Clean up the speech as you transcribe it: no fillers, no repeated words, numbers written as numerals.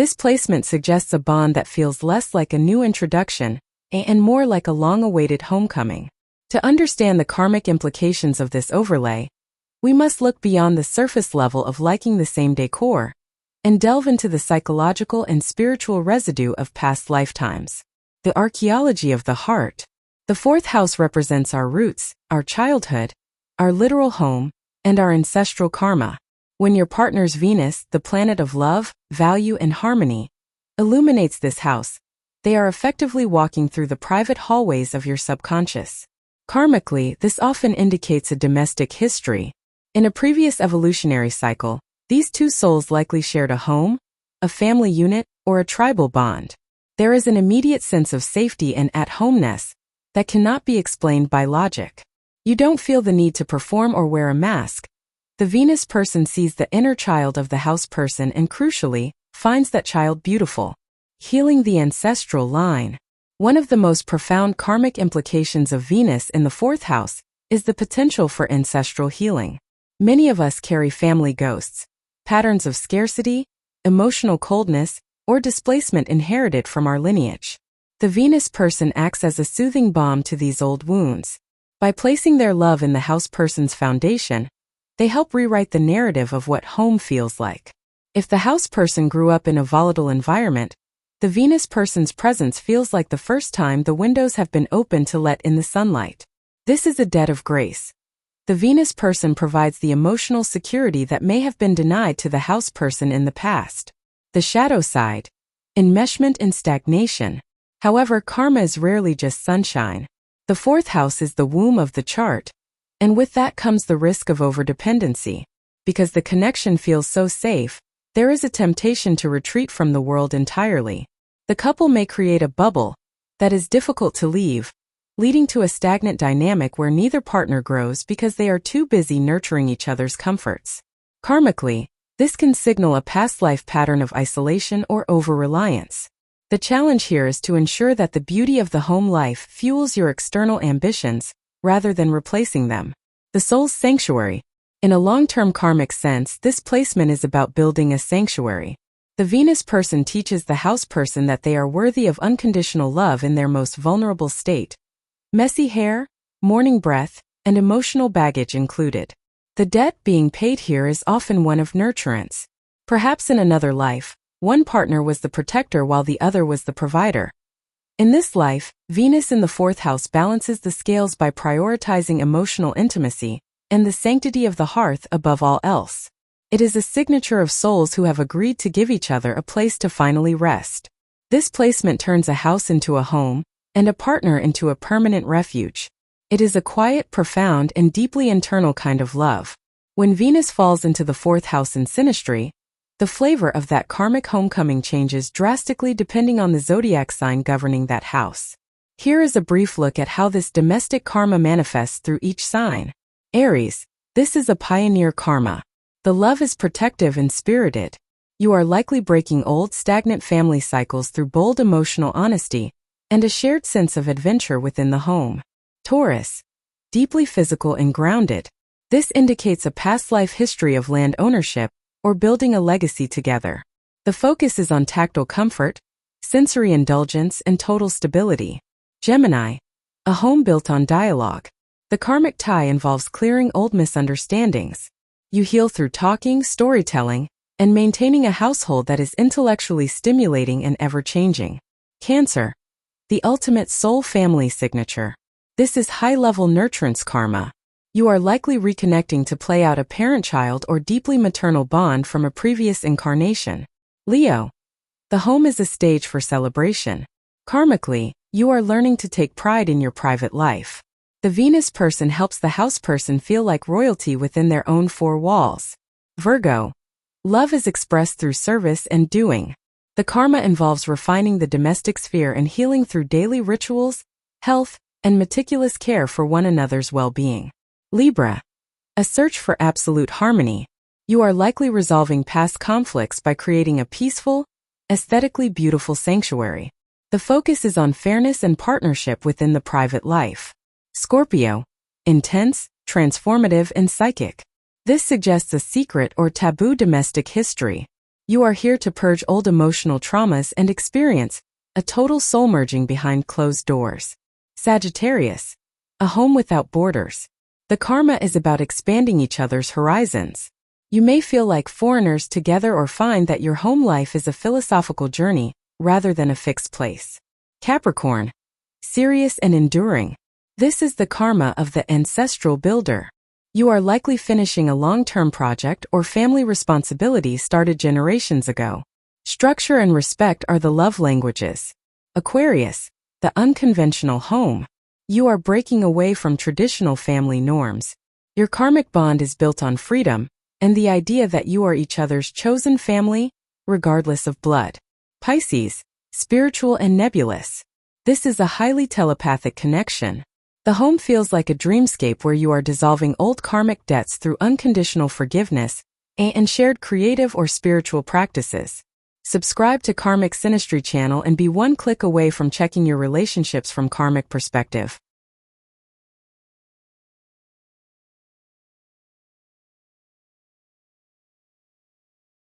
This placement suggests a bond that feels less like a new introduction and more like a long-awaited homecoming. To understand the karmic implications of this overlay, we must look beyond the surface level of liking the same decor and delve into the psychological and spiritual residue of past lifetimes. The archaeology of the heart. The fourth house represents our roots, our childhood, our literal home, and our ancestral karma. When your partner's Venus, the planet of love, value, and harmony, illuminates this house, they are effectively walking through the private hallways of your subconscious. Karmically, this often indicates a domestic history. In a previous evolutionary cycle, these two souls likely shared a home, a family unit, or a tribal bond. There is an immediate sense of safety and at-homeness that cannot be explained by logic. You don't feel the need to perform or wear a mask. The Venus person sees the inner child of the house person and, crucially, finds that child beautiful. Healing the ancestral line. One of the most profound karmic implications of Venus in the fourth house is the potential for ancestral healing. Many of us carry family ghosts, patterns of scarcity, emotional coldness, or displacement inherited from our lineage. The Venus person acts as a soothing balm to these old wounds. By placing their love in the house person's foundation, they help rewrite the narrative of what home feels like. If the house person grew up in a volatile environment, the Venus person's presence feels like the first time the windows have been opened to let in the sunlight. This is a debt of grace. The Venus person provides the emotional security that may have been denied to the house person in the past. The shadow side. Enmeshment and stagnation. However, karma is rarely just sunshine. The fourth house is the womb of the chart, and with that comes the risk of overdependency. Because the connection feels so safe, there is a temptation to retreat from the world entirely. The couple may create a bubble that is difficult to leave, leading to a stagnant dynamic where neither partner grows because they are too busy nurturing each other's comforts. Karmically, this can signal a past life pattern of isolation or over-reliance. The challenge here is to ensure that the beauty of the home life fuels your external ambitions, rather than replacing them. The soul's sanctuary. In a long-term karmic sense, this placement is about building a sanctuary. The Venus person teaches the house person that they are worthy of unconditional love in their most vulnerable state. Messy hair, morning breath, and emotional baggage included. The debt being paid here is often one of nurturance. Perhaps in another life, one partner was the protector while the other was the provider. In this life, Venus in the fourth house balances the scales by prioritizing emotional intimacy and the sanctity of the hearth above all else. It is a signature of souls who have agreed to give each other a place to finally rest. This placement turns a house into a home and a partner into a permanent refuge. It is a quiet, profound, and deeply internal kind of love. When Venus falls into the fourth house in Synastry, the flavor of that karmic homecoming changes drastically depending on the zodiac sign governing that house. Here is a brief look at how this domestic karma manifests through each sign. Aries. This is a pioneer karma. The love is protective and spirited. You are likely breaking old, stagnant family cycles through bold emotional honesty and a shared sense of adventure within the home. Taurus. Deeply physical and grounded. This indicates a past life history of land ownership or building a legacy together. The focus is on tactile comfort, sensory indulgence, and total stability. Gemini. A home built on dialogue. The karmic tie involves clearing old misunderstandings. You heal through talking, storytelling, and maintaining a household that is intellectually stimulating and ever-changing. Cancer. The ultimate soul family signature. This is high-level nurturance karma. You are likely reconnecting to play out a parent-child or deeply maternal bond from a previous incarnation. Leo. The home is a stage for celebration. Karmically, you are learning to take pride in your private life. The Venus person helps the house person feel like royalty within their own four walls. Virgo. Love is expressed through service and doing. The karma involves refining the domestic sphere and healing through daily rituals, health, and meticulous care for one another's well-being. Libra. A search for absolute harmony. You are likely resolving past conflicts by creating a peaceful, aesthetically beautiful sanctuary. The focus is on fairness and partnership within the private life. Scorpio. Intense, transformative, and psychic. This suggests a secret or taboo domestic history. You are here to purge old emotional traumas and experience a total soul merging behind closed doors. Sagittarius, a home without borders. The karma is about expanding each other's horizons. You may feel like foreigners together or find that your home life is a philosophical journey rather than a fixed place. Capricorn, serious and enduring. This is the karma of the ancestral builder. You are likely finishing a long-term project or family responsibility started generations ago. Structure and respect are the love languages. Aquarius, the unconventional home. You are breaking away from traditional family norms. Your karmic bond is built on freedom and the idea that you are each other's chosen family, regardless of blood. Pisces, spiritual and nebulous. This is a highly telepathic connection. The home feels like a dreamscape where you are dissolving old karmic debts through unconditional forgiveness and shared creative or spiritual practices. Subscribe to Karmic Synastry channel and be one click away from checking your relationships from karmic perspective.